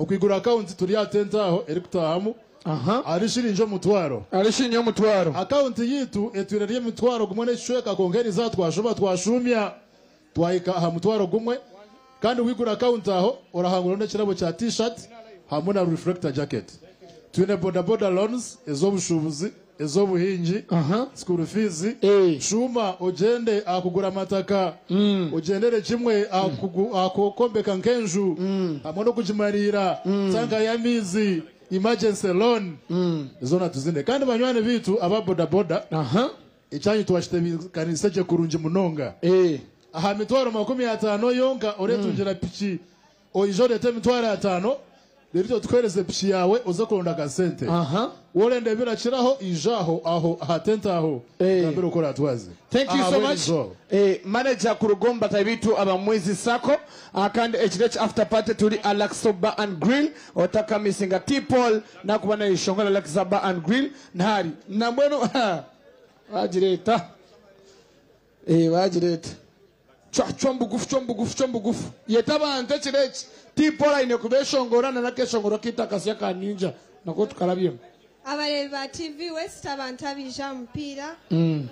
Okwigura account turi atenta aho eri kutahamu. Arishirinjo mutwaro. Arishirinjo mutwaro. Account yitu etwirariye mutwaro gumwe neshweka kongeriza twashoba twashumya twaika ha mutwaro gumwe kandi wigura account aho orahangura n'ekirabo cya t-shirt hamwe na reflector jacket. Twine boda loans ezobushubuzi ezobuhinji school fees shuma ogende akugura amataka ogendere kimwe akokombeka nkenju hamwe no kujimarira sanga ya mizi emergency loan zona tuzinde kandi banywane bitu aba boda icyanyu twashite kaniseje kurunje munonga aha mitwaro 50 yonga oretungira piki oyijode te mitwaro 5 Lerito twereze pishi yawe uze kuronda gasente. Wole ndebira chiraho ijaho aho hatenta aho. Nambiro ukora atwaze. Thank you so much. Manager kurugomba tabitu abamwezi sako. Akande HDH after party tuli Alexa Bar and Grill. Otaka misinga T-Paul. Na kubana ishongola Alexa Bar and Grill. Nahari. Nambweno. Wajireta. Wajireta. Chombugufu. Yetaba antechirech. T-Paul inekubeshongora na nakeshongora kita kasiyaka ninja. Nako tukalabiyemo. Abareba TV West abantu abija mpira.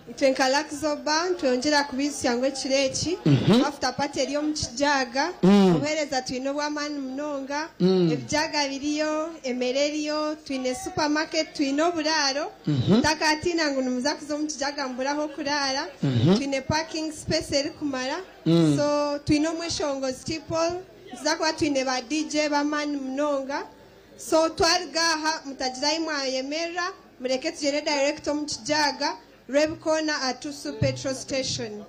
Itwenka Alexa Bar twongera kubisya ngo kireki. After party eriyo mu kijaga. Ohereza twino bwamani munonga. Ebijaga biriyo, emereriyo, twine supermarket, twino buraro. Takatina ngo numuza kuzo mu kijaga mburaho kurara. Twine parking space eri kumara. So twino mweshongozi T-Paul. Zakwa twine ba DJ bamani munonga. So twargaha mutagira imwa yemera mureke tugere direct mu kijaga Red Corner at Tusu petrol station.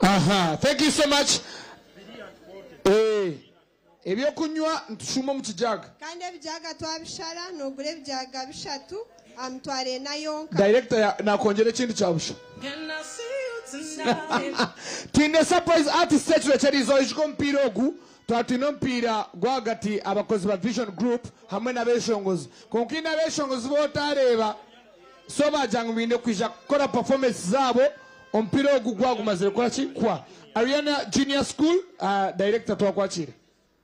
Thank you so much. Ebyo kunywa ntushuma mu kijaga. Kandi ebijaga twabishara no gure ebijaga bishatu amtware na yonka. Director na kongere kintu cyabusha. Twine surprise artist search cherizo ishikompira ogu. Twatino mpira gwagati abakozi ba Vision Group hamwe na beshongozi. Konkina beshongozi botareba so bajanga binde kwija kora performance zabo ompira ogu gwagumazire kwa ki kwa Ariana Junior School director twakwakire.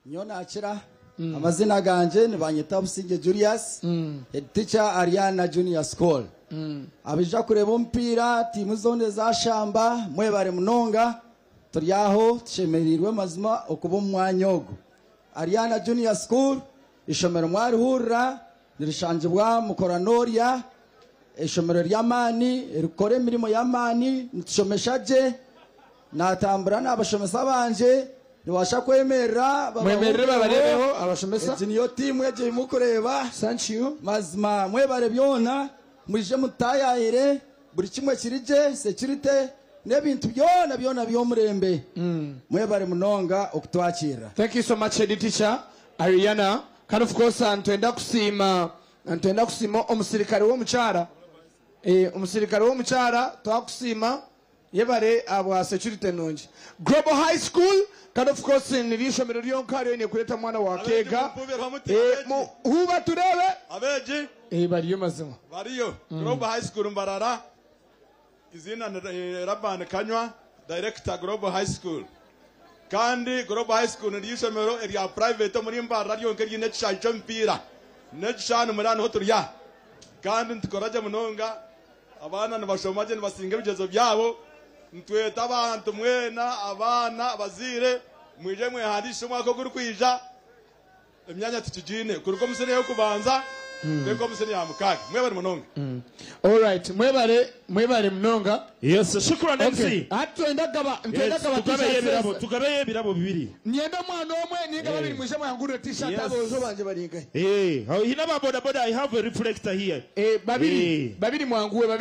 Nyona akira amazina ganje ni banyita Businge Julius head teacher Ariana Junior School. Abija kureba mpira timu zone za shamba mwebare munonga turiyaho tushemerirwe mazima okuba umwanyogo. Ariana Junior School ishomero mwari hurra nirishangibwa mukoranoria ishomero ry'amani rikore mirimo y'amani ntushomeshaje natambura n'abashomesa banje niwasha kwemerera babarebeho abashomesa niyo timu yaje mukureba thank you mazima mwebare byona muje mutayahire buri kimwe kirije security nebintu byona byomurembe mwebare munonga okutwakira. Thank you so much head teacher Ariana. Kind of course antwenda kusima omusirikare wo muchara omusirikare wo muchara twakusima yebare abo security nonje. Global High School kind of course nilishomero lyonkare ne kuleta mwana wa Kega huba turebe abeji bariyo mazima bariyo Global High School mbarara izina Rabban Kanywa director Global High School kandi Global High School nilishomero area private muri mbara ryonke ryine cyaje mpira necane murano hoturya kandi ntukoraje munonga abana nabashomaje nibasinga bigezo byabo ntweta abantu mwena abana bazire mwije mwe hadisho mwako guru kwija emyanya tukijine kuruko musene yo kubanza beko musene ya mukage mwebare munonga. All right mwebare munonga. Yes shukran MC. Atwenda gaba tukabe birabo bibiri nienda mwana omwe niga babiri mwishe mwangure t-shirt abo zo banje baringa hina ba boda I have a reflector here babiri mwanguwe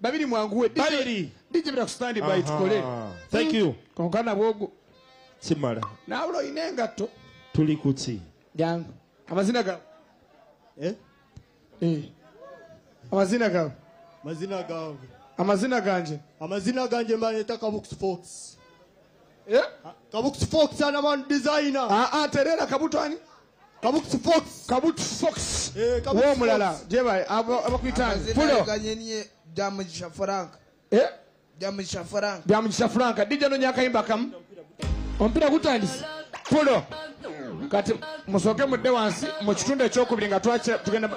babiri mwanguwe DJ bila stand by tukole. Thank you konkana bogo chimara na ulo inenga to tuli kutsi yangu amazina ga amazina ganje amazina mbaneta Kabuks Fox Kabuks Fox ana man designer terera kabutwani Kabuks Fox wo mulala jeba abakwitanga fulo ganyenye Jamugisha Frank Jamugisha Frank DJ no nyaka imba kam ompira kutandisa fulo kati musoke mudde wansi mu kitundu ekyokubiri nga tugenda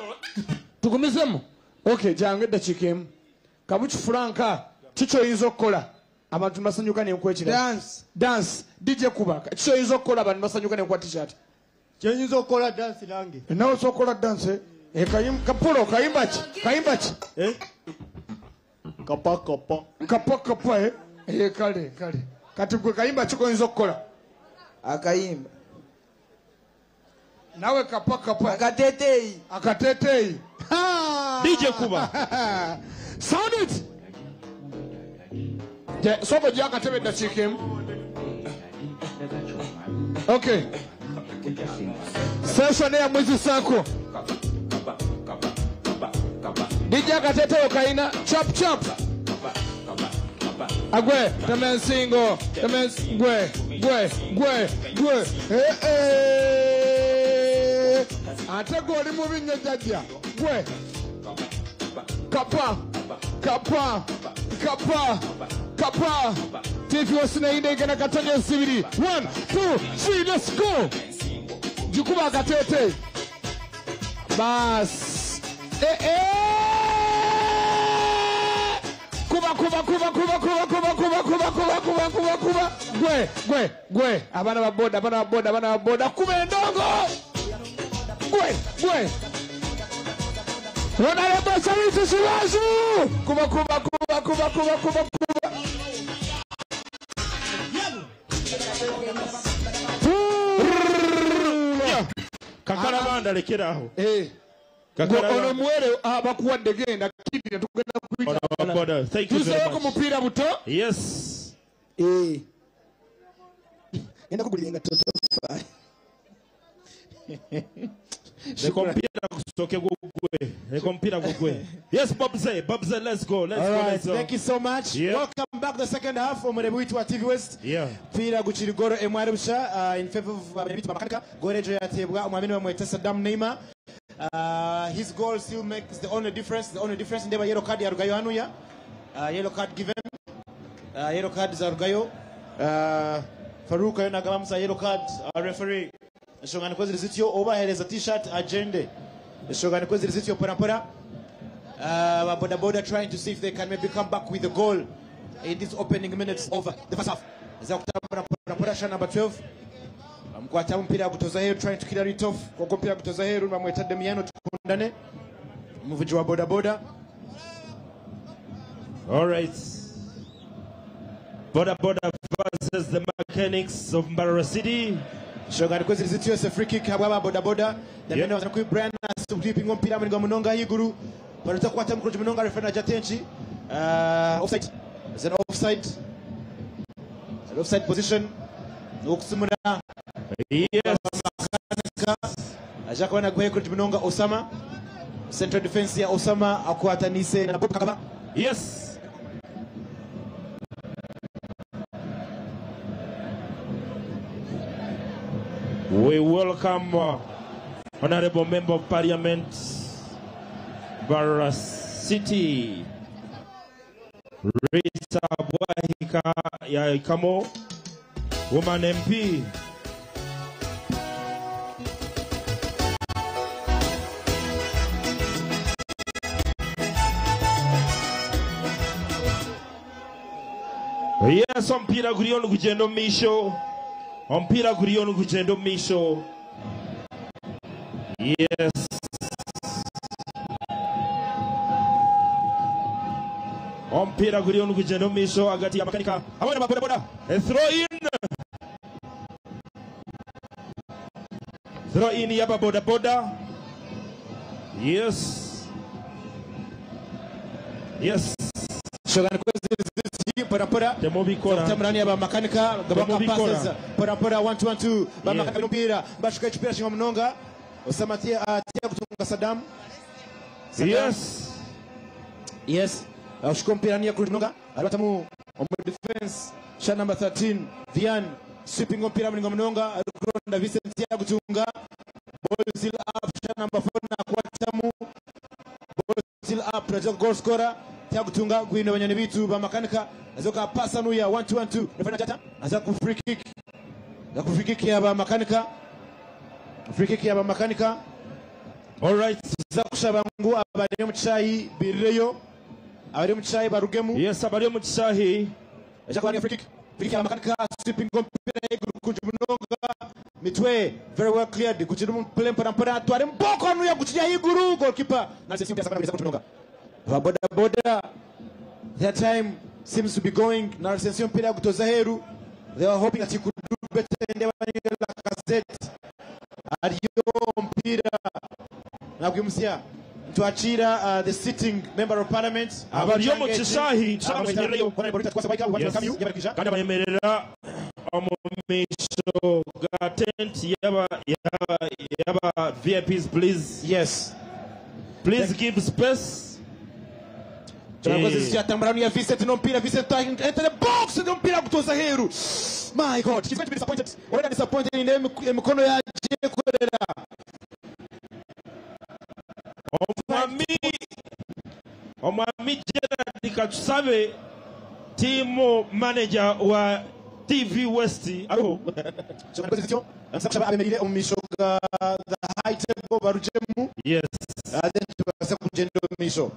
tugumizemu. Okay, jangu eddakiika emu. Kabuki Franka kikyoyinza okukola abantu basanyuka nenkwekira dance DJ kuba kikyoyinza okukola abantu basanyuka nenkuwa t-shirt kyoyinza okukola dance nange nawe osokola dance kapulo kayimba ki kapa kale kati gwe kayimba kikoyinza okukola akayimba nawe kapa akateteyi DJ Kuba sound it soko jya akatebe eddakiika emu. Okay, session ya mwezi sako DJ akateteyo kayina chop agwe temensingo gwe ate goli mu binnya jajja gwe kapa TV wasinainde igana katanya sibiri 1 2 3 let's go jikuba akatete bas kuba gwe abana baboda kuba endongo gwe wana lebo service siwazu kuba kakala banda lekeraho ono mwere abakuwadde genda kidira tugenda kuita thank you very much mupiira buto yes enda kugulinga toto fai Yes, Bobze, let's go. Let's go. Thank you so much. Yeah. Welcome back to the second half of Mwerebuitu wa TV West. Yeah. Pira guchirigoro emwarusha in favor of Mwerebuitu Makanika. Gorejo yatebwa umwamini wa Mwete Saddam Neymar. His goal still makes the only difference. The only difference ndeba yellow card ya Rugayo Anuya. Yellow card given. Yellow card za Rugayo. Faruka yona gabamusa yellow card referee. Shongani kwezi rizitio overhead t-shirt agende. Shogani kwezi rizitio pora. Boda Boda trying to see if they can maybe come back with the goal in these opening minutes of the first half. Pora shot number 12. Mkwata mpira kutoza heru trying to clear it off. Kwa mpira kutoza heru mweta Demiano tukundane. Muviji wa Boda Boda. All right. Boda Boda versus the Mechanics of Mbarara City. Shogani kwezi rizitio se free kick habwa Boda Boda. Demiano wazanakui Brian subtipi ngompira mwenga munonga higuru. Paruta kwata mkroji munonga refena jatenchi. Offside. Is an offside. An offside position. Nukusumuna. Yes. Ajaka wana guhe mkroji munonga Osama. Central defense ya Osama akwata nise na Bob Kakaba. Yes. We welcome Honorable Member of Parliament, Mbarara City, Rita Bwahika ya Ikamo, Woman MP. Yes, ompira gurionu kugendo misho. Ompira gurionu kugendo misho. Yes. Ompira gurionu kugendo misho agati ya Makanika. Abana boda boda. Throw in. Throw in yaba boda boda. Yes. Yes. Shogani kwezi pora temobikora tamrani aba Makanika gabaka passes pora 1-2 ba Makanika mpira bashuka ichipira shinga munonga Osama tia kutunga Saddam. Yes ushuka mpira nia kunonga alatamu on defense shot number 13 Vian sweeping mpira mlinga munonga Ronda Vincent tia kutunga ball still up shot number 4 na kwatamu ball still up project goal scorer tia kutunga gwino banyane bitu ba Makanika azoka pasa nuya 1-2 refena jata aza ku free kick ya ba Makanika free kick ya bamakanika. All right, za kushaba ngo abari mu cyayi birireyo abari mu cyayi barugemu. Yes, abari mu cyayi aje kwa free kick ya bamakanika sweeping kompira y'iguru kujibunonga mitwe very well cleared kuchira mu play mpara tware mboko anu ya kuchira y'iguru goalkeeper na sisi mbiasa kabisa kutunonga boda boda. Their time seems to be going. Na sisi mpira kutoza heru. They were hoping that he could do better in the Lacazette. Adio mpira na kumsia tuachira the sitting member of parliament abariyo mu kishahi cy'amashyirayo kandi bayemerera amumisho ga tent yaba VIPs, please. Yes, please give space. Tunakoze tambarani ya Vincent no mpira. Vincent enter the box no mpira kutoza heru. My God, he's going to be disappointed. Already disappointed in mikono ya Jekorera. Omwami Gerard Kachusabe, team manager wa TV West. Alo. Tunakoze sio. Ansakaba abemerire omishoga the high table barujemu. Yes. Then tubasa kugenda omisho.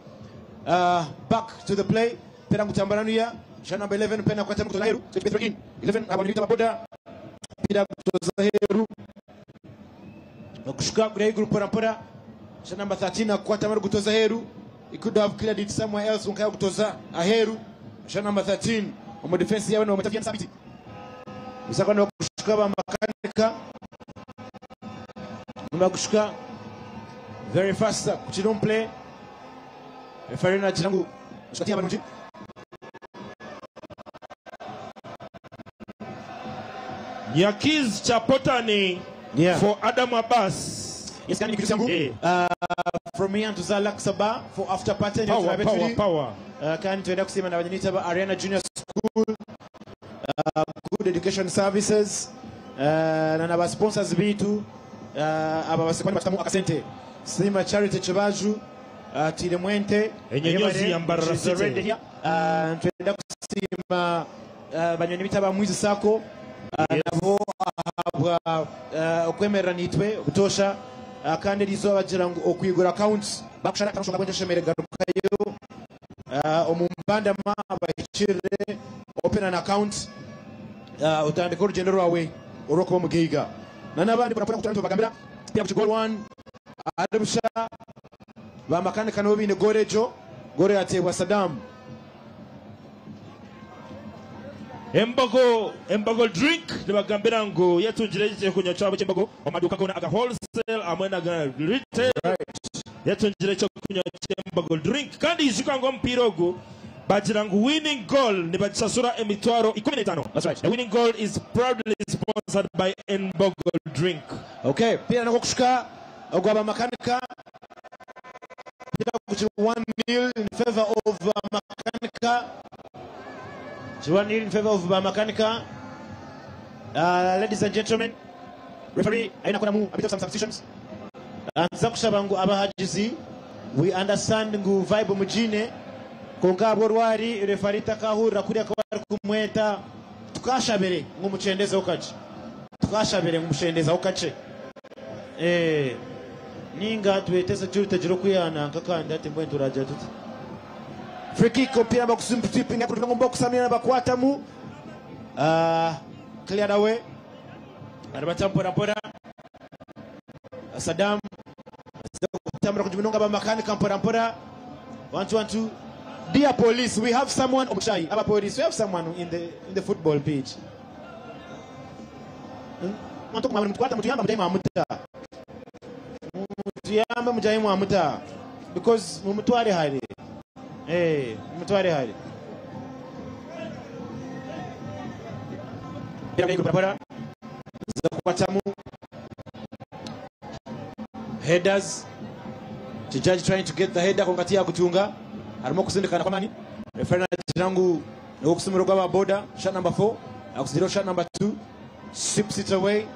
Back to the play. Pena kutambarania. Shot number 11 pena kwa kutoza heru. So it's in 11 abonita maboda. Pira kutoza heru. Nakushuka kule group pora. Shot number 13 kwa tamara kutoza heru. He could have cleared it somewhere else unkaya kutoza aheru. Shot number 13 omo defense yawe no mtafia sabiti. Usaka no kushuka ba makanika. Nakushuka very fast kuchidon play. Referena Chirangu shikatia banuji. Nyakiz Chapotani for Adam Abbas. Yes, can you from me and to Zalak Sabah for after party. Power. Can to kusema na wajinita ba Arena Junior School. Good education services. Na na sponsors bitu. Aba basekwani batamu akasente. Sima Charity Chibaju. Tilemwente enyenyozi yambarara site twenda kusima banyoni bitaba mwizi sako nabo abwa okwemerera nitwe okutosha kandi lizo bagira ngo okwigura account bakushaka kanshonga kwende shemere garukayo omumbanda ma abachire open an account utandika urugendo rwawe urokuba mugiga na nabandi barapona kutandika bagambira pia ku goal 1 adabusha bamakanika no bine gorejo gore atebwa Saddam Embogo drink nibagambira ngo yatunjire igiye kunya cyabo cy'embogo amaduka kona aga wholesale amwena ga retail yatunjire cyo kunya cy'embogo drink kandi izika ngo mpirogo bagira ngo winning goal nibacasura emitwaro 15. That's right. The winning goal is proudly sponsored by Embogo drink. Okay, pia nako kushuka ogwa bamakanika 1-0 in favor of Makanika. 1-0 in favor of Makanika. Ladies and gentlemen, referee aina kuna mu a bit of some substitutions. Zakushabangu abahajizi. We understand ngu vibe mujine. Konka borwari referee takahura kuri akabari kumweta. Tukashabere ngumuchendeza ukache. Tukashabere ngumuchendeza ukache. Ninga tuweteza churita jiro kuyana kakanda tembo turaja tuti free kick opira bakusipinga kutoka mu box amina bakwata mu clear away arabatambora pora Saddam tambora kujibinonga ba makani kampora pora 1-2. Dear police, we have someone omshai aba police, we have someone in the football pitch. Mwanto kumama mtukwata mutuyamba mutaima muta tuyamba mujayimu amuta because mumutware hari mumutware hari para zakwatamu headers. The judge trying to get the header kongati ya kutunga arimo kusindikana kwa nani referee Chirangu no kusumiro kwa boda shot number 4 akusidiro shot number 2 sips it away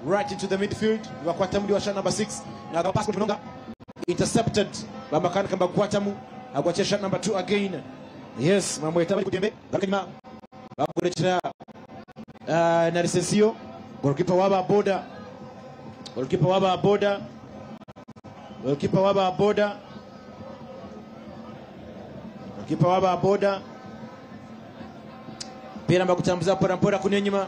right into the midfield. Wakwatamu wa shot number 6 na pass kutunga intercepted by Makanika Bakwatamu. Agwache shot number 2 again. Yes, mambo yetabali kudembe lakini bakurechera na Recensio goalkeeper waba boda Goalkeeper waba boda. Goalkeeper waba boda. Goalkeeper waba boda. Pira mbakutambuza pora pora kunyanyima.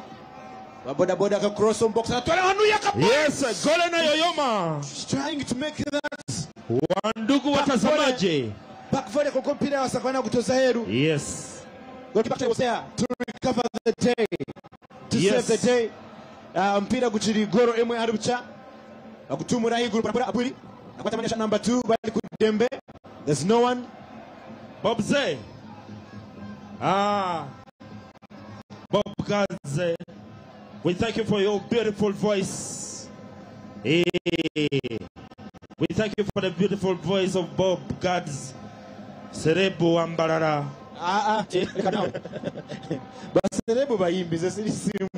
Boda boda ka cross on box. Atwala hanuya ka. Yes, gole na yoyoma. Trying to make that. Wandugu watazamaji. Back volley kwa mpira wa Sakwana kutoza heru. Yes. Goalkeeper was there to recover the day. To save the day. Mpira kuchiri goro emwe harucha. Akutumura hii group pora apuri. Akwata manisha number 2 bali kudembe. There's no one. Bob Zay. Bob Gaze. We thank you for your beautiful voice. Hey. We thank you for the beautiful voice of Bob Gads. Serebo Ambarara. Baserebo bayimbi zesiri simu.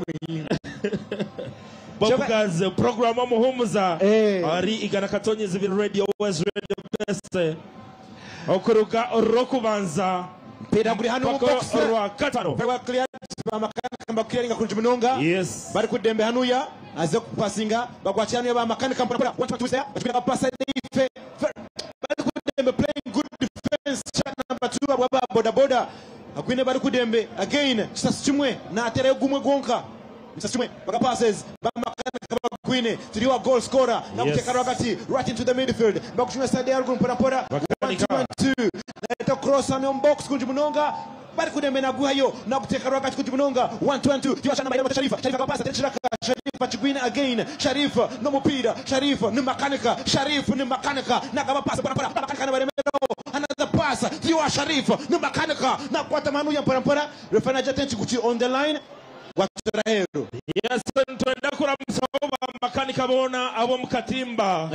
Bob Gads program omuhumuza. Ari igana katonye zibi radio was radio best. Okuruka orokubanza. Pira kuri hanu box rwa kataro. Pewa clear bamakamba clearinga kunje munonga. Yes. Bari kudembe hanuya aze kupasinga bagwachana ba makanika mpora want to say bakira passa ife. Bari kudembe playing good defense chat number 2 ababa boda boda. Akwine bari kudembe again sasumwe na atere gumwe gonka. Sasumwe baka passes ba makanika bakwine tiriwa goal scorer na kuteka ragati right into the midfield. Bakushuna side ya mpora mpora. 1-2 na cross on box kunje munonga. Bari kudembe na guhayo na kuteka ragati kunje munonga 1-2 tiwashana maana Sharifa kapasa tena Sharifa chigwina again Sharifa no mupira Sharifa ni makanika Sharifa ni makanika na kama pasa para makanika na baremero another pass tiwa Sharifa ni makanika na kwata manu ya para refana jatenchi kuchi on the line watorahero. Yes, twenda kuramsaba makanika bona abo mukatimba.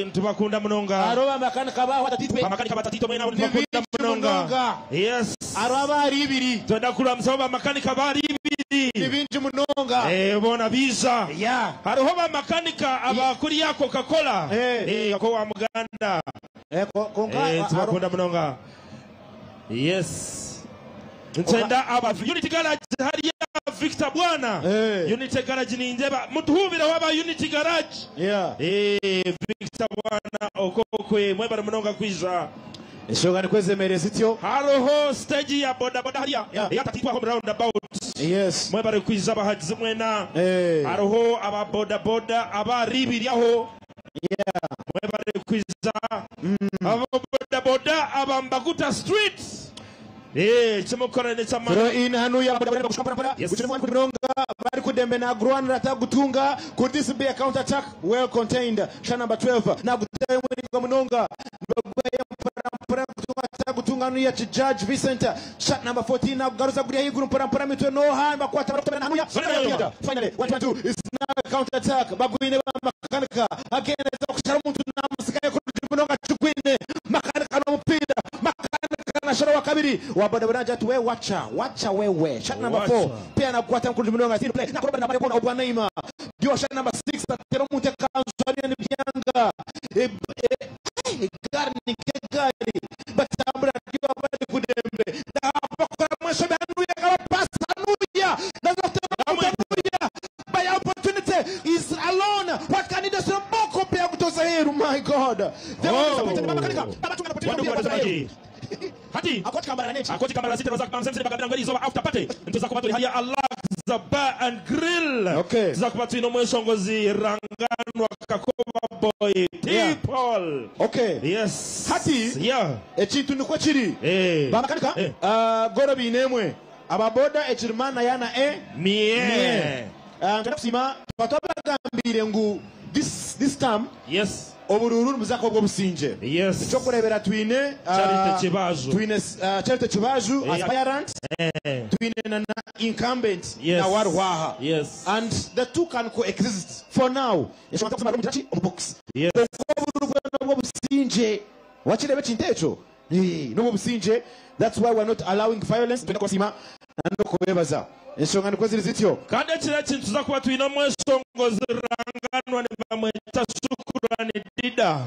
Ntubakunda munonga. Aroba makanika ba watatitwe. Makanika batatitwe mwena ntubakunda munonga. Yes. Aroba ari ibiri. Twenda kuramsaba makanika bari ibiri. Nibinji munonga. Bona biza. Yeah. Hariho ba makanika abakuri ya Coca-Cola. Ko wa Muganda. Konga. Tubakunda munonga. Yes. Ntenda aba Unity Garage hariya Victor Bwana. Unity Garage ni njeba mutuhubira waba Unity Garage. Victor Bwana okokwe mwebara munonga kwiza. Eshogani kwezemereza ityo. Haroho stage ya boda boda hariya. Yatatitwa home round about. Yes. Mwebara kwiza bahagize mwena. Haroho aba boda boda aba ribiri aho. Mwebara kwiza. Aba boda boda aba Mbaguta Street. Chimukora ne chama. Throw in hanu ya boda boda kushapara. Kuchini mwana kudonga bari kudembe na Gruan rata gutunga. Could this be a counter attack? Well contained. Shot number 12. Na gutaya mwini kwa munonga. Gutunga hanu ya Judge Vincent. Shot number 14. Na garuza gudia hii guru mpora mitwe no hand. Bakwata barokota na hanu ya. Finally 1-2 is now a counter attack. Baguine makanika. Again is kushara muntu na msikaye kuchini munonga chukwine. Makanika no mpira. Na shara wa kabiri wa boda boda jatu we wacha wewe shot number 4 pia na kuata mkundi mnonga third play na kuroba na mabona obwa Neymar dio shot number 6 atero munte kanzania ni byanga garni kegari batambra dio bali kudembe na bakora mwesho banu ya kama pass anuya na zote anuya by opportunity is alone. What can he do? Some more compare kutoza heru. My God, they want to makanika opportunity. Hati akoti kamera sita za kamsemse bakabira ngari zoba after party ntuza kubatu hali Alaza Bar and Grill. Okay, za kubatu ino mwesongozi ranganwa kakoba boy people. Okay, yes hati ekintu nikwo kiri bamakanika goro binemwe ababoda ekirimana yana mie kusima twatwabagambire ngu this time obururu muzako bwo businje cyo kurebera twine Charity Kibaju aspirant twine na incumbent na warwaha and the two can coexist for now. Yeshobora kusema ngo mutachi box obururu bwo businje wakirebe kintecho no businje. That's why we're not allowing violence. Twine kusima no kubebaza ensonga niko ziri zityo kandi ekira kintu tuza kuba tuyina mwesongozi ranganwa ne bamweta Shukrani Dida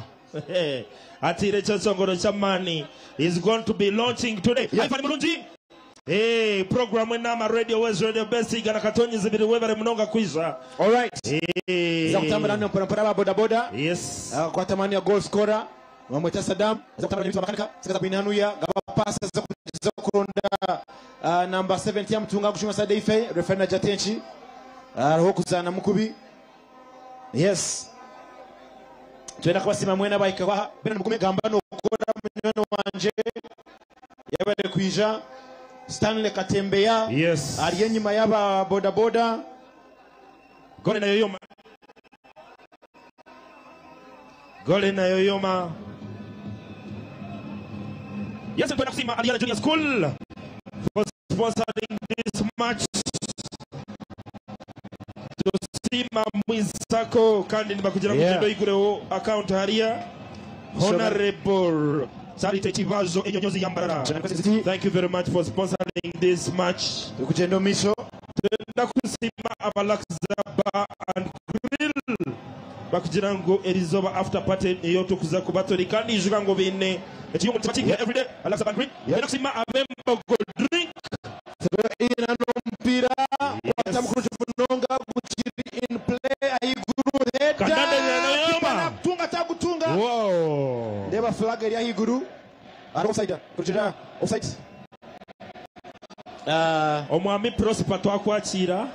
ati ile chesongoro cha mani is going to be launching today. Ifani mulungi program na radio West Radio best igana katonyi zibiri webare munonga kwiza. All right. Za kutambana na mpara boda boda. Yes. Kwa tamani ya goal scorer wamwita Saddam. Za kutambana na makanika sikaza kuinanuya gaba pasa za kuronda number 70 ya mtunga kushuma Sade Ife referee Jatenchi. Hokuzana mukubi. Yes. Twenda kubasima mwena bayikawa bena mukume gamba no kora munyono wanje yabare kwija Stanley Katembeya. Yes. Ariye nyuma yaba boda boda. Gole na yoyoma. Gole na yoyoma. Yes, twenda kusima Ariana Junior School for sponsoring this match. Tusima Mwisako kandi nibakugira mugendo igureo account haria Honorable Sarite Chivazo Enyonyozi Yambarara. Thank you very much for sponsoring this match. Kugendo misho twenda kusima Abalaxa Bar and Grill bakugira ngo erizoba after party iyo tukuza kubatori kandi ijuga ngo bine ekiyo mutibatiga everyday Abalaxa Bar and Grill twenda kusima Abembo drink ina no mpira watamkuru funonga gukiri in play ayiguru header kandanda na yoma tunga tagutunga. Wow. Ndeba flag ya higuru offside kujira offside. Omwami Prosper twakwakira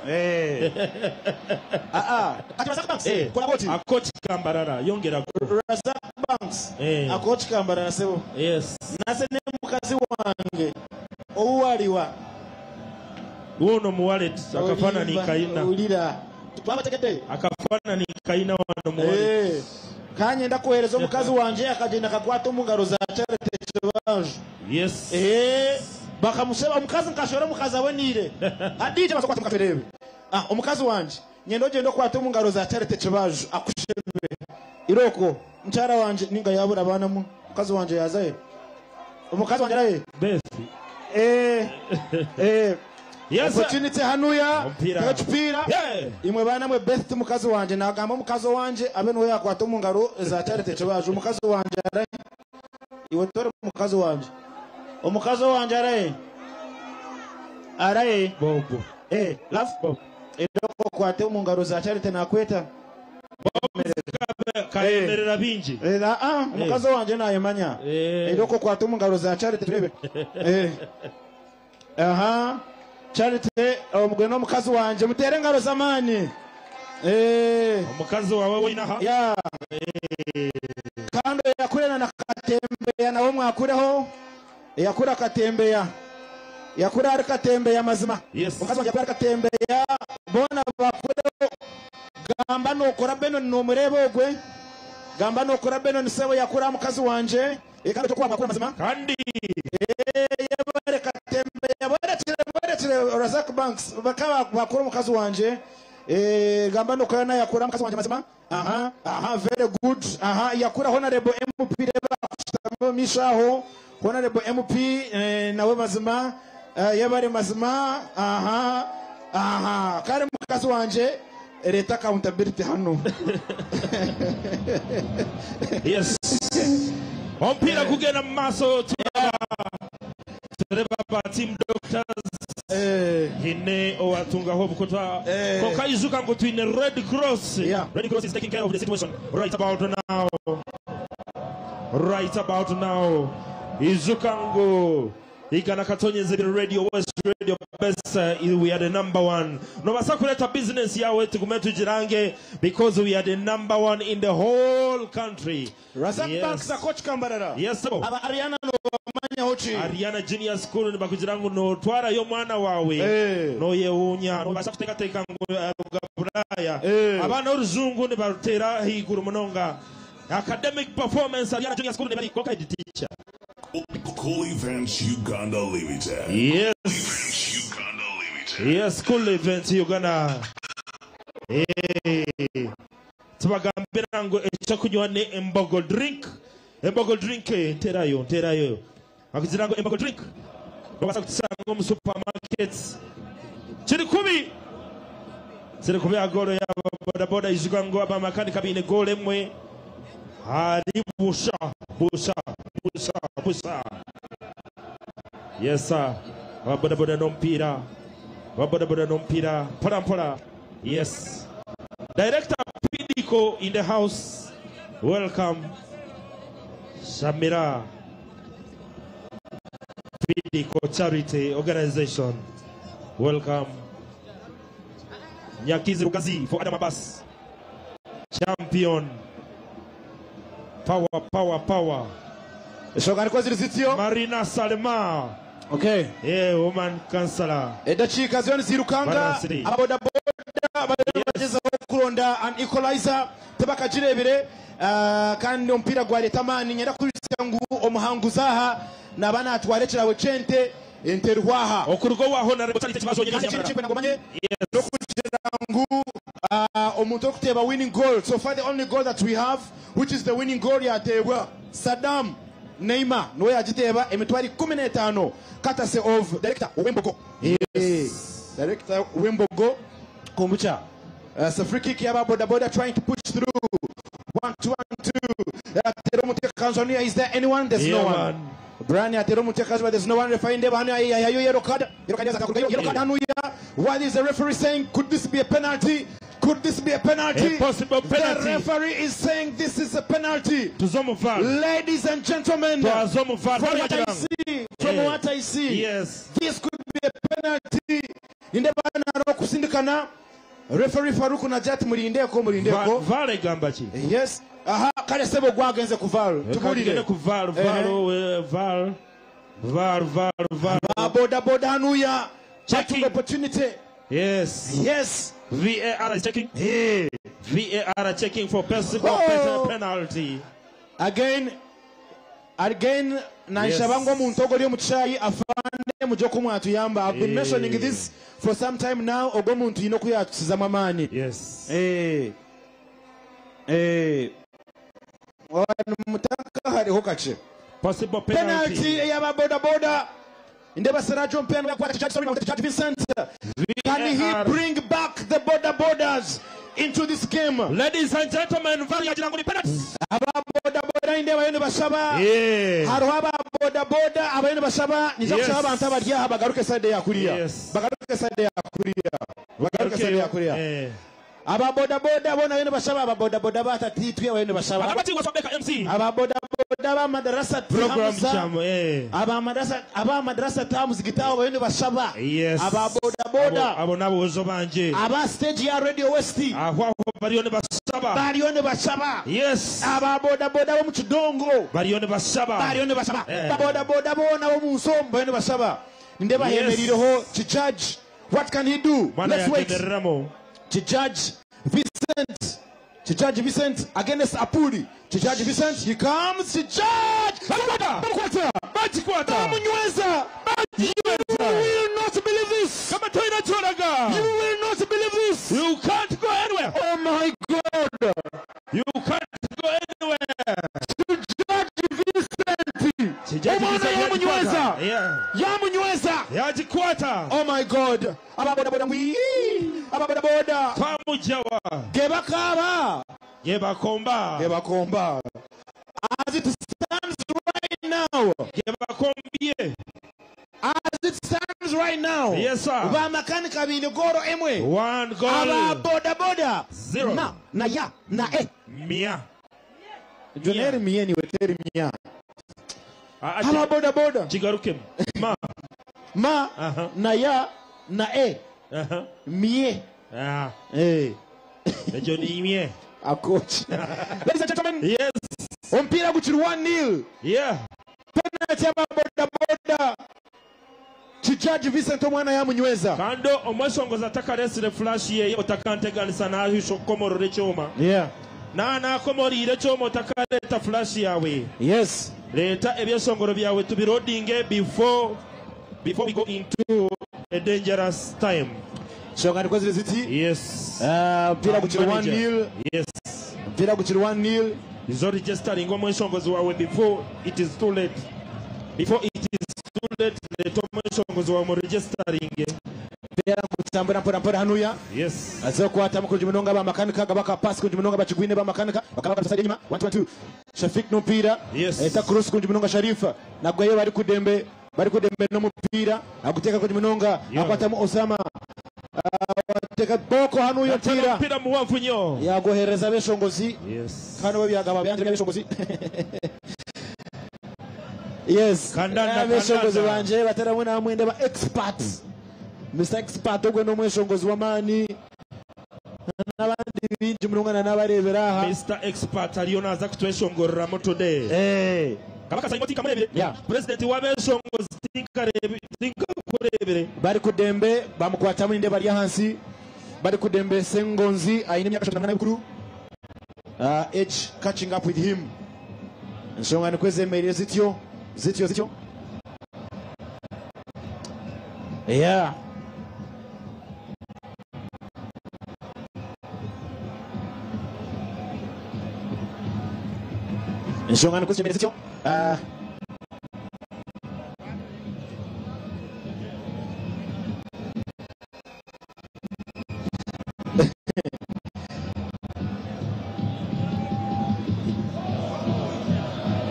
Razak Banks kola boti Coach Kambarara yongera Razak Banks Coach Kambarara sebo. Yes. Nase ne mukazi wange owaliwa uno muwalet akafana ni kaina ulira twabategete akafana ni kaina wano muwalet kanye ndakohereza mukazi wanje akagenda kakwata mungaro za charity chebanje. Yes. Bakamuseba mukazi nkashora mukazi awenire adije basokwata mukaferebe umukazi wanje nyendo gendo kwata mungaro za charity chebanje akushebe iroko mchara wanje ninga yabura bana mu mukazi wanje yazaye umukazi wanje raye besi yes opportunity hanuya kachipira imwe bana mwe best mukazi wanje nagamba mukazi wanje abe no yakwata mungaro za charity chebanje umukazi wanje raye iwe tore mukazi wanje umukazi wanje araye bobo love edoko kwate mungaro za charity nakweta kaemerera binji umukazi wanje nayemanya edoko kwate mungaro za charity turebe charity omugwe no mukazi wanje mutere ngaro zamani umukazi wawe winaha ya kando yakurena na Katembeya nawo mwakureho yakura Katembeya yakura ari Katembeya mazima. Yes. Umukazi wanje yakura Katembeya bona bakureho gamba no kora beno no murebo gwe gamba no kora beno ni sebo yakura mukazi wanje kandi cyo kwakura mazima kandi yabare Katembeya bare Razak Banks bakaba bakura mukazi wanje gamba no kora na yakura mukazi wanje mazima. Very good. Yakura Honorable MP reba mishaho Honorable MP nawe mazima yabare mazima. Kare mukazi wanje leta accountability hano. Yes. Ompira kugena maso tureba ba team doctors hine owatunga hobu kota koka izuka ngo twine Red Cross. Red Cross is taking care of the situation right about now izuka ngo igana katonye zibiri radio West Radio best we are the number one no basakuleta business yawe tugumetu jirange because we are the number one in the whole country. Razak Banks Coach Kambarara. Yes sir. Aba Ariana no manya hochi Ariana Junior School ni bakujirangu no twara yo mwana wawe no yewunya no basakuteka teka ngo gabraya abana uruzungu ni barutera higuru munonga academic performance Ariana Junior School ni bari koka teacher. Cool Events Uganda Limited. Yes. Uganda Limited. Yes, Cool Events Uganda. Tubagambira ngo echo kunywa ne Embogo drink. Embogo drink terayo. Akuzira ngo Embogo drink. Babasa kutsanga mu supermarkets. Chiri kubi agoro ya boda izuga ngo abamakani kabine gole mwe. Hari busha. Yes sir. Waboda boda nompira. Waboda boda nompira. Pora pora. Yes. Director Pidiko in the house. Welcome. Shamira. Pidiko Charity Organization. Welcome. Nyakizi Rukazi for Adam Abbas. Champion. Power, power, power. Marina Salma. Okay. Yeah, woman counselor. Edachika zioni zirukanga. Aboda boda bageza kulonda an equalizer tebaka jirebere kandi ompira gwale tamani nyera kubisangu omuhangu zaha nabana atwarekera wecente enterwaha okurugo waho na rebotali kibazo nyinyi no omuntu okuteba winning goal. So far the only goal that we have, which is the winning goal yatebwa Saddam Neymar no yagiteba emitwari 15 katase of director Wembogo. Yes. Director Wembogo kombucha. It's a free kick yaba boda boda trying to push through. 1-2-1-2. Teromutia Tanzania, is there anyone? There's no one. Brania Teromutia Tanzania, there's no one. Referee yellow card. What is the referee saying? Could this be a penalty? Could this be a penalty? A possible penalty. The referee is saying this is a penalty. Ladies and gentlemen, from what I see, yes, this could be a penalty. In the kusindikana, referee Faruku Najat Murindeko. Vale Gambachi. Yes. Aha, kale sebo gwagenze kuval. Tubulire kuval, val. Boda boda hanuya. Checking the opportunity. Yes. Yes. VAR is checking. Hey. VAR checking for possible penalty. Again, Naishabango Muntogo Muchai Afane Mujoko Mwatuyamba. I've been mentioning this for some time now. Ogomuntu Inokuya Zamamani. Yes. Possible penalty. Boda boda. Indeba Sarajon Pen Judge Vincent. Can he bring back the borders into this game? Ladies and gentlemen, penalty. Boda boda indeba yone bashaba. Haruhaba boda boda abayone bashaba nizakushaba abantu abarya bagaruke side ya kuriya. Bagaruke side ya kuriya. Aba boda boda bona yone bashaba aba boda boda batatitwe yone bashaba. Abati wasabeka MC. Aba boda boda ba madrasa program jam aba madrasa tamu zigitawo yone bashaba. Yes. Aba boda boda abo nabo uzobanje. Aba stage ya Radio West. Ahwa barione bashaba. Barione bashaba. Yes. Aba boda boda bo mukidongo. Barione bashaba. Barione bashaba. Boda boda bona bo musombo yone bashaba. Ndeba hemerireho judge. What can he do? Let's wait. Judge Vincent against Apuri. Judge Vincent, he comes. Judge Bamukwata. You will not believe this. You will not believe this. You can't go anywhere. Oh my God. You can't go anywhere. Yamunyweza. Oh my God. Ababoda. Pamujawa. Gebakomba. As it stands right now. As it stands right now. Yes, sir. Bamakanika binogoro emwe. 1 goal. Ababoda. 0. Na Mia. Joneri mieni weteri mia. Ababoda. Chigaruke. Ma. Na ya. Na mie. Joni mie. A coach. Ladies and gentlemen. Yes. Ompira guchiri 1-0. Yeah. Penalty boda. Judge Vincent omwana yamunyweza. Kando omwesongoza takarese flash ye otakanteganisa na hisho komoro rechoma. Yeah. Na komori rechoma otakareta flash yawe. Yes. Leta ebyesongoro byawe tubirodinge before we go into a dangerous time. Shogani kwezi ziti? Yes. Mpira guchiri 1-0. Yes. Mpira guchiri 1-0. Izo registering omwesongozi wawe before it is too late. Leto mwesongozi wawe registering. Mpira kutambura mpora hanuya. Yes. Azo kwata mukuru munonga ba makanika gabaka pass kunji munonga bachigwine ba makanika bakaba basade nyuma 1-2 Shafik no mpira. Yes. Eta cross kunji munonga Sharifa nagwayo bari kudembe bari kudembe n'umupira aguteka ku Munonga akwatamu Osama wateka boko hanu yo mpira muwavu nyo yagohereza beshongozi kandi babyagaba byanje beshongozi yes kandanda beshongozi banje bataramwe namwende ba experts Mr Expert ogwe no mweshongozi wa mani n'abandi binji Munonga n'abarebera aha Mr Expert aliyo naza kutweshongorera mo today kabaka sayimoti kamurebere president wa beshongozi tinka kurebere bari kudembe bamukwata mu ndeba ya hansi bari kudembe Sengonzi aine myaka 18 age catching up with him nshonga nikweze mere zityo yeah nshonga nikweze mere zityo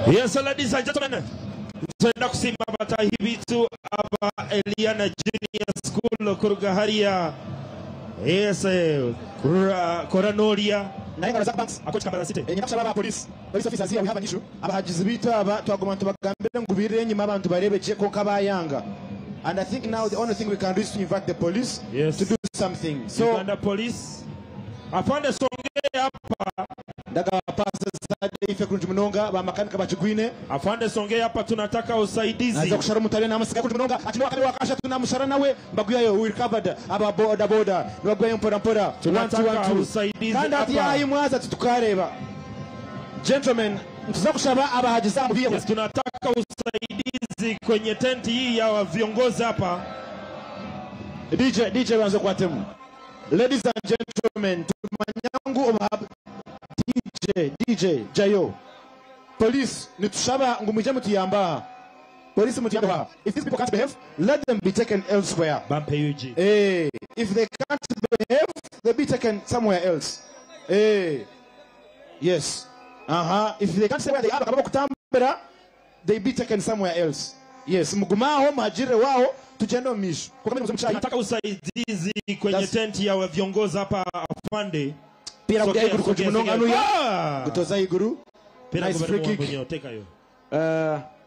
Yes, ladies and gentlemen, tuenda kusimba batahi bitu aba Eliana Junior School kurugaharia. Yes, Koranoria. Nainga za banks akocha Kampala City. Enyakasha baba police officers here we have an issue. Abahagizi bitu aba twagoma tubagambire ngubire nyuma abantu barebeje ko kabayanga. And I think now the only thing we can do is to invite the police to do something. So Uganda police afande songe hapa daga pasa sade ife kunju Munonga ba makanika bachugwine afande songe hapa tunataka usaidizi naza kushara mutale na amasika kunju Munonga ati wakali wakasha tunamushara nawe mbaguyayo we recovered aba boda nibaguyayo mpora tunataka usaidizi kandi ati yayi mwaza tukareba gentlemen tuza kushaba abahagiza mu biyo tunataka usaidizi kwenye tenti hii ya viongozi hapa DJ wanzo kwa temu. Ladies and gentlemen, tumanyangu obahab DJ Jayo. Police nitushaba ngumuje mutiyamba. Police mutiyamba. If these people can't behave, let them be taken elsewhere. Bampe UG. If they can't behave, they'll be taken somewhere else. Yes. If they can't stay where they are, kutambera, they be taken somewhere else. Yes, mugumaho majire wao tujendo misho. Nataka usaidizi kwenye tenti ya viongozi hapa afande. Pira kwa iguru kwa Munonga anuya. Gutoza iguru. Pira nice free kick. Kwa teka yo.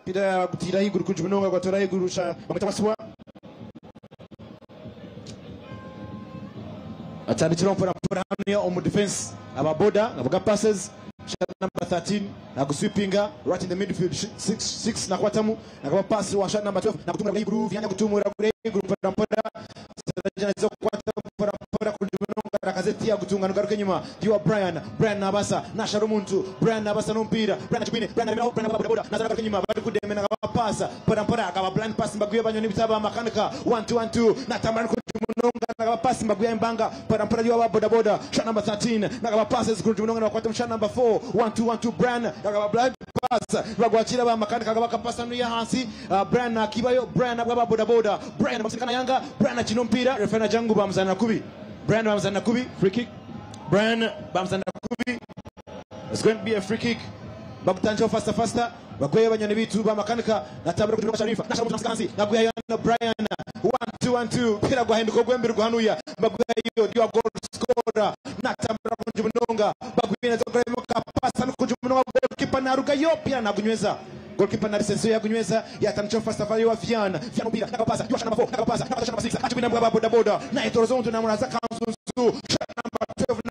Pira gutira iguru kwa Munonga kwa tora iguru sha bamutamaswa. Atandikira mpora anuya on defense ababoda avuga passes. Shot number 13 na kuswipinga right in the midfield 6 na kwatamu na kama pass wa shot number 12 na kutumura iguru vyanya kutumura iguru mpora jana zo kwata mpora kunjumunonga rakazeti ya kutunga ngaruke nyuma diwa Brian Nabasa na Sharumuntu Brian Nabasa no mpira Brian Chibine Brian boda na zara nyuma bari kudeme na pasa mpora akaba blind pass mbaguye banyo nibitaba makanika 1-2 na tamara kunjumunonga na pass mbaguye mbanga mpora diwa boda shot number 13 na kama passes kunjumunonga na kwata shot number 4 1-2 Brian akaba blind pass bagwachira ba makanika akaba kapasa no ya hansi Brian akibayo Brian ababa boda Brian bamusikana yanga Brian achino mpira refena jangu bamzana kubi Brian bamzana kubi free kick Brian bamzana kubi it's going to be a free kick babutanjo faster bagoye banyane bitu ba makanika natabira kujuka Sharifa na Sharifa msikansi nagoye na Brian 1-2 pira gwa henduko gwembere guhanuya bagoye dio goal scorer natabira kujumunonga bagoye na zokore moka pasa no kujumunonga goalkeeper naruga yopia na kunyweza goalkeeper na lisenso ya kunyweza ya tancho faster yo Vian mpira nakapasa dio shamba 4 nakapasa nakapasa 6 achibina mbwa boda na itorozo tunamuraza kanzu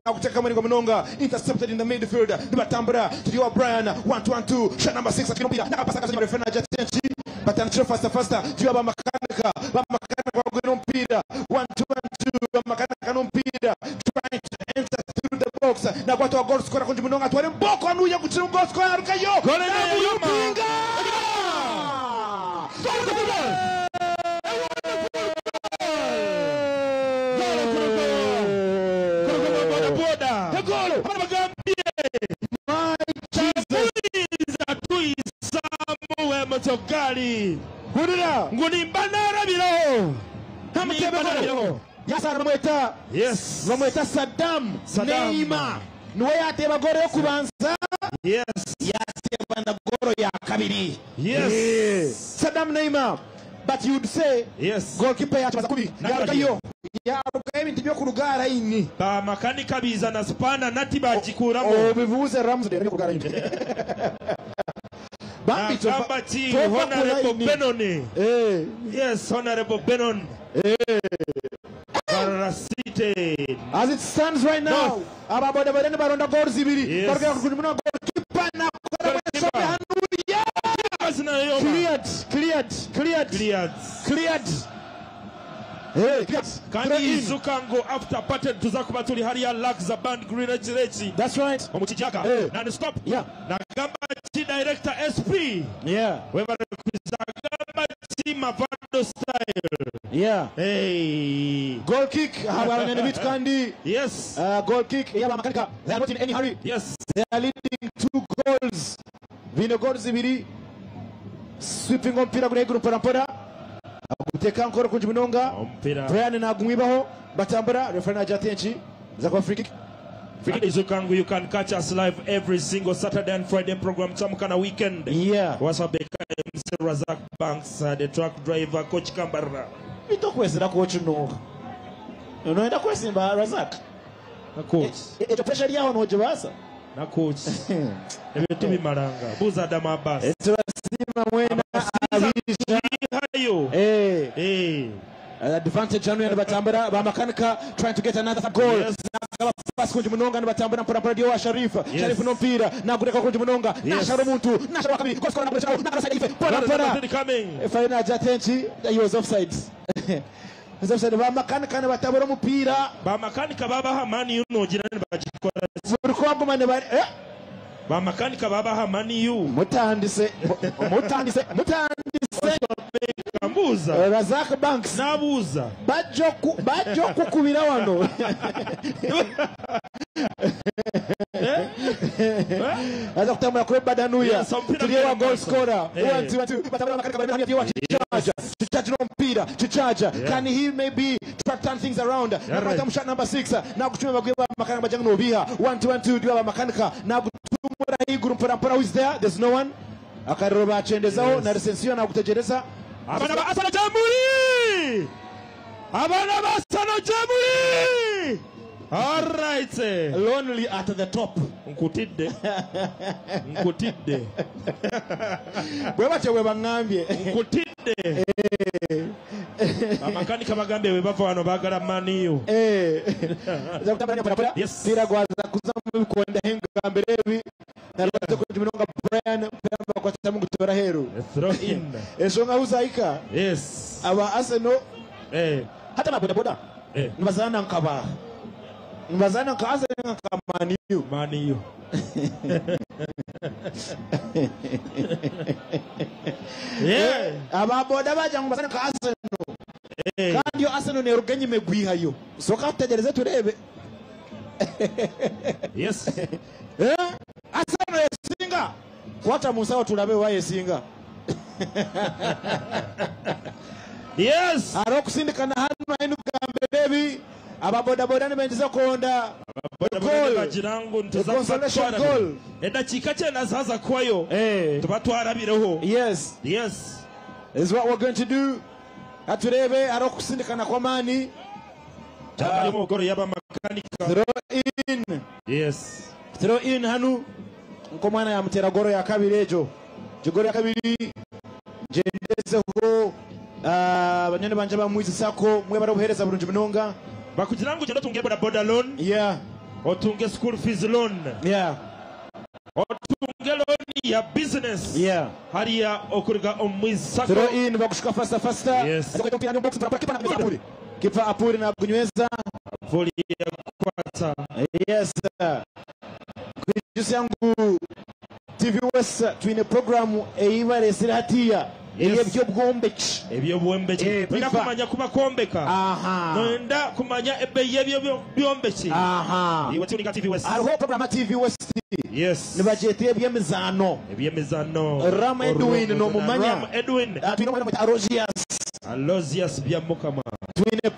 na kuteka mwini kwa Munonga intercepted in the midfield nibatambura tuliwa Brian 1-2 shot number 6 akimpira nakapasa kazi refena jatenchi batancho faster tuliwa ba makanika kwa gweno mpira 1-2 ba makanika no mpira trying to enter through the box na kwa goal scorer kunju Munonga twale mboko anuya kuchira goal scorer arukayo gole na yuma Tokali Hurira Ngunimbana rabiro Hamutebero Yasa ramweta Yes ramweta Saddam Neymar Nuwe yateba goro yo kubanza Yes yateba na goro ya kabiri Yes Saddam Neymar but you'd say yes goalkeeper yacu baza kubi yarugayo yarugayo ibintu byo kurugara ini ba makanika biza na spana nati bagikuramo bivuze Ramsdale yo kurugara ini Bambati Honorable Benoni yes Honorable Benon City. As it stands right now, ababoda badani baronda goals zibiri barga kunyumuna goalkeeper na cleared. Hey, kandi izukango after pattern tuzakuba tuli hariya Lakza band green rechi. That's right. Omuchijaka. Non stop. Yeah. Nagamba chi director SP. Yeah. Wewe kuzagamba chi Mavado style. Yeah. Hey. Goal kick. Habaranya bit kandi. Yes. Goal kick. Yaba makanika. They are not in any hurry. Yes. They are leading 2 goals. Vino goals zibiri. Sweeping on pira kuri group parampora. Guteka nkoro kunje binonga Brian nagumwibaho batambara referee ajatenchi za kwa free kick. Izukangu, you can catch us live every single Saturday and Friday program Chamkana weekend. Yeah. Wasabeka MC Razak Banks, the truck driver coach Kambara. Itokwesera coach no. Unoenda kwesimba Razak. Na coach. Eto pressure yaho noje basa. Na coach. Ebetu bimaranga. Buza dama bas. Eto sima mwena abisha. Hey. Advantage January and Batambara, Bamakanika trying to get another goal. Yes. Pasco Munonga and Batambara Mpara Dio Sharif. Sharif Nompira, Nagureka Munonga, Nasharo Muntu, Nasharo Kami, Koskona Nakasa coming. If I know Jatenchi, he was offside. He's offside. Bamakanika and Batambara Mupira. Bamakanika Baba Hamani, you know, Jiran Bajikora. Bamakanika Baba Hamani, you. Mutandise. Kambuza Razak Banks nabuza bajo kukubira wano aza kutambula kuri badanuya tuliyewa goal scorer 1-2 batabula makarika bari hano yawa chichaja no mpira chichaja can he maybe try to turn things around napata mshot number 6 na kuchuma bagweba makarika bajangu no biha 1-2 diwa makarika na kutumura hii group parampara who is there there's no one akaroba chendezaho na resensio na kutegereza abana ba Asano Jamhuri. All right. Lonely at the top. Nkutidde. Bweba chewe bangambye. Nkutidde. Amakanika bagambye we bava wano bagala maniyo. Yes. Tira gwaza kuzamu kwenda henga mberebi. Nalata kujiminonga Brian pemba kwa tamu kutora heru. Throw in. Esonga uzaika. Yes. Aba Arsenal. Hata maboda boda. Nibazana nkaba. Nibazana nkaza nkamaniyo. Maniyo. Yeah. Aba boda baja nibazana nka Arsenal. Kandi yo Arsenal ne rugenye megwihayo. Soka tutegereze turebe. Yes. Arsenal yesinga. Kwata musawo tulabe waye singa. Yes. Arokusindikana hano inu gamberebi. Ababoda boda nibenjiza kuonda. Bajirango ntazakwa goal. Edakika cyenda zaza kwayo. Tubatwarabireho. Yes. Yes. Is what we're going to do. Aturebe arokusindikana kwa mani. Cyangwa goro yaba makanika. Throw in. Yes. Throw in hanu. Nko mwana ya mtera goro ya kabiri ejo. Jigoro ya kabiri. Jendezeho banyane banje bamwizi sako mwe barabuhereza burunje binonga bakugirango ugenda tunge boda loan. Yeah. Otunge school fees loan. Yeah. Otunge loan ya business. Yeah. Hariya okuriga omwizi sako. Throw in bakushika faster. Yes. Kipa apuri na kunyweza. Voli ya kwata. Yes. Kujisi yangu TV West twine program eibare siratia. Ebyo bwombechi. Ebyo bwombechi. Nda kumanya kuba kombeka. Aha. Nda kumanya ebe yebyo byombechi. Aha. Iwe tunika TV West. Ariho program TV West. Yes. Nibajete ebyemizano. Ebyemizano. Ram Edwin no mumanya. Ram Edwin. Twine mwana mata Alozias byamukama. Twine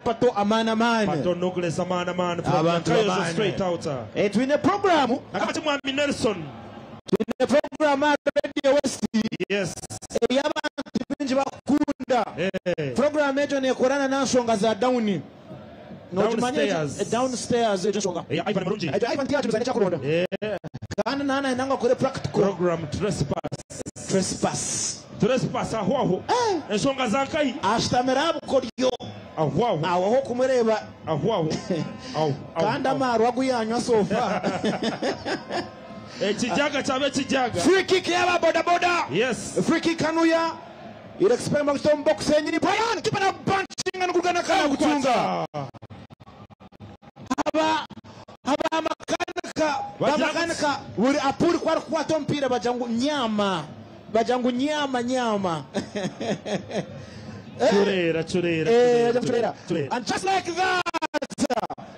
pato amana man. Pato nucleus amana man. Abantu amana. Straight out. Twine program. Nakati mwami Nelson. Twine program Radio West. Yes. Yabantu benji bakunda nekorana nansonga za down Downstairs. downstairs ejo nsonga Ivan Marunji. Ivan tiyacho muzanya chakuronda kana nana nanga kore practical Program trespass ahwaho ensonga za kai ashtamera bukoryo ahwaho aho kumureba ahwaho kanda marwa guyanywa sofa ekijaga chabe kijaga free kick yaba boda boda yes free kick kanuya ile experiment to box yenyini Brian kipa na punching anugurana kana kutunga aba makanika buri apuri kwa kwato mpira bajangu nyama churera and just like that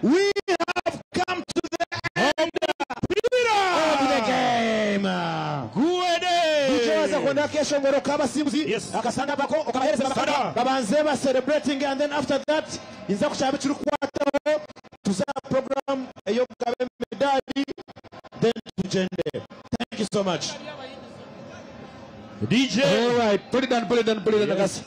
we have come to the end of the game kucheza kwenda kesho ngoro kama simzi akasanga bako okabahereza bakanda babanze ba celebrating and then after that inza kushaba churu kwataho tuza program eyo gabe medali then tugende. Thank you so much DJ. All right, put it down. Yes,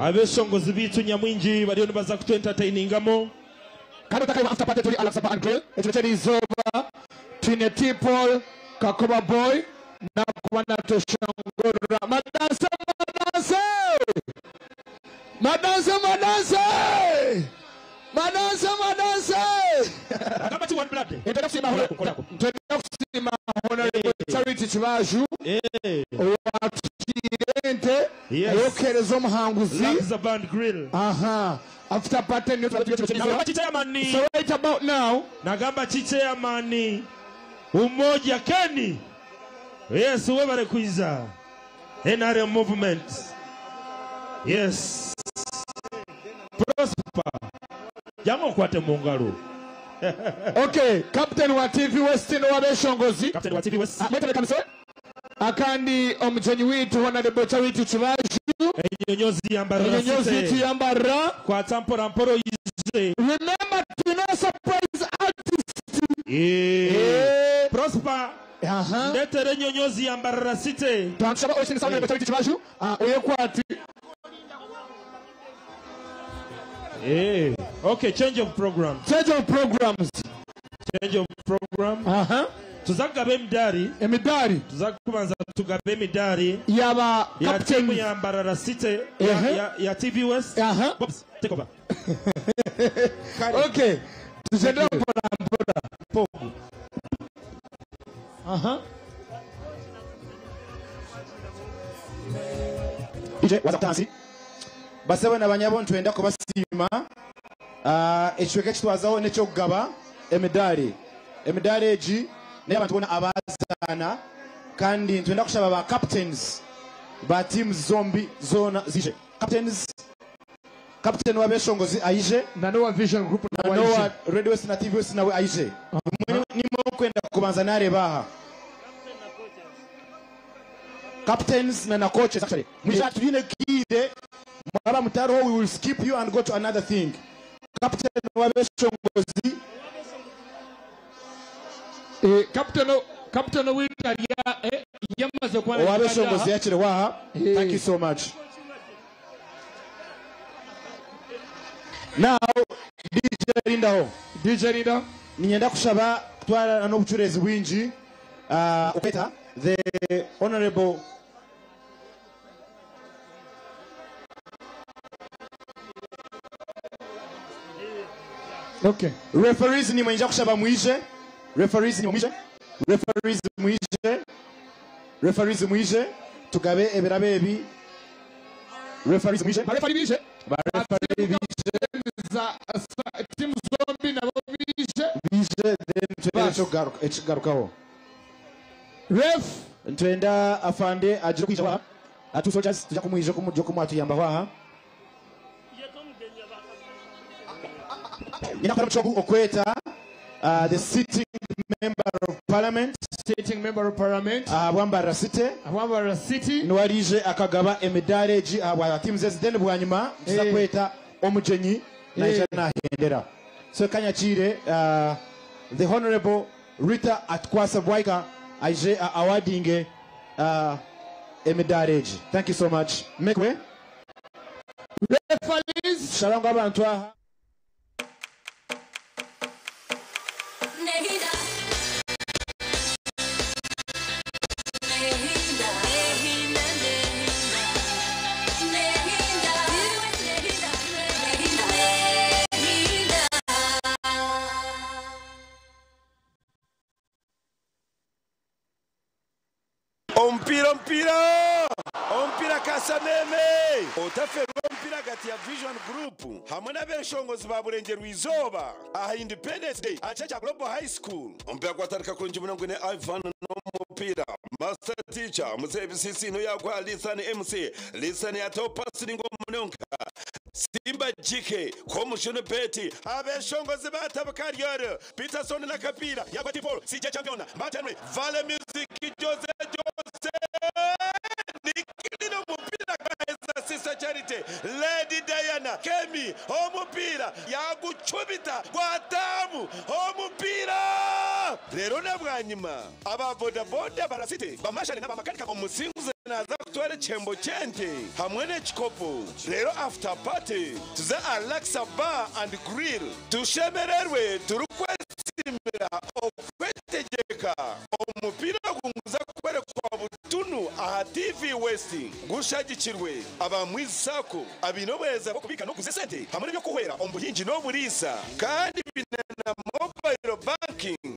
abeshongozi bitu nyamwinji bariyo nibaza kutu entertainingamo kandi takaye after party tuli Alexa and Grill echo izoba twine people Kakoba boy na kubana toshangora madanse akaba ti one blood kusima honorable Charity Kibaju watukirente ayokereza omuhanguzi Band Grill after party nyo so right about now nagamba chichairman umoja Keni yes we bare kuiza NRM movement yes prosper jango kwate mungalo okay captain wa TV West no wabeshongozi captain wa TV West akandi omujenyi witu honorable Charity Kibaju enyonyozi yambara kwa tampora mporo yize remember to no surprise artist prosper ndetere enyonyozi yambara site tanshaba oisin sound Charity Kibaju uyekwati okay change of programs tuzagabe emidari tuzakubanza tugabe emidari yaba captain yambara site ya TV West Bobs take over okay tuzenda mpora pogo ije wazatansi basaba nabanyabo ntwenda kubasima ekiweke kitwazaho nekyo kugaba emidari egi naye abantu bona abazana kandi ntwenda kushaba ba captains ba teams zombi zona zije captain wa beshongozi aije na Noah Vision Group na Noah Radio West na TV West nawe aije nimo kwenda kubanza nare baha captains na coaches actually mwisha tuyine kide mwaba mutaro we will skip you and go to another thing captain wa beshongozi captain w'Italia yamaze kwa wabeshongozi yakire waha thank you so much now DJ Linda ninyenda kushaba kutwara n'obuchurezi bwingi ukweta the honorable okay referees ni mwenja kushaba mwije referees mwije tugabe ebirabe ebi referees mwije za team zombi nabo bije then ekigarukaho ref ntwenda afande ajira kwisha atu soldiers tujya kumwije kumwatu yamba waha inakora mchobu okweta the sitting member of parliament abwambara city nwarije akagaba emidaleji abwa teams then bwanyuma tuzakweta omujenyi naija nahendera so kanyakire the honorable Rita Atkwasa Bwaika aije awarding emidareji. Thank you so much. Make way. Referees. Shalom abantu aha. Ompira kasameme otafera ompira gati ya Vision Group hamwe n'abenshongozi ba Burenge Rwizoba aha Independence Day achacha Global High School ompira kwatarika kunje munango ne Ivan n'omupira Master Teacher Mzee BCC no yakwa Lisan MC Lisan ya top passing munonka Simba Jike Komushono Beti abenshongozi batabakariyo Peterson na Kapira yakwa Tipol CJ Champion Martin Vale Music Jose Nikilino mupira kaeza Sister Charity Lady Diana Kemi omupira yaguchubita gwatamu omupira rero nabwanyuma aba boda barasite bamashane n'abamakanika omusinguze naza kutwara chembo chente hamwe n'ekikopo rero after party tuza Alexa Bar and Grill tushemererwe turukwesimira okwetegeka omupira kunguza kwerekwa butunu aha TV West gushagikirwe abamwisako abinobeza bakubika no kuzesente hamwe n'ibyo kuhera ombuhinji no burisa kandi binana mobile banking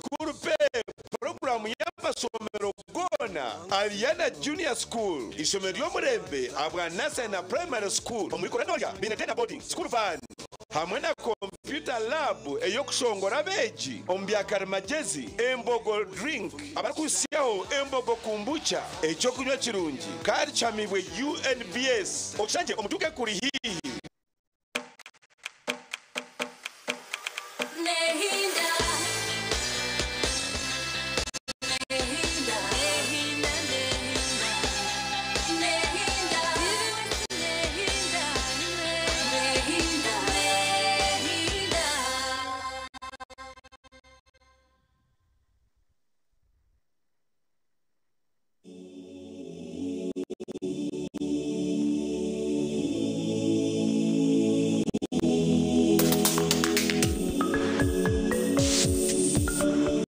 school pay program y'amasomero gona Ariana Junior School isomero y'omurembe abwa nasa na primary school omuri koranolya binatenda boarding school van hamwe na computer lab eyokushongora beji ombyakara magezi embogo drink abakusiyaho embogo kumbucha ekyo kunywa kirungi kandi chamibwe UNBS okishanje omutuke kuri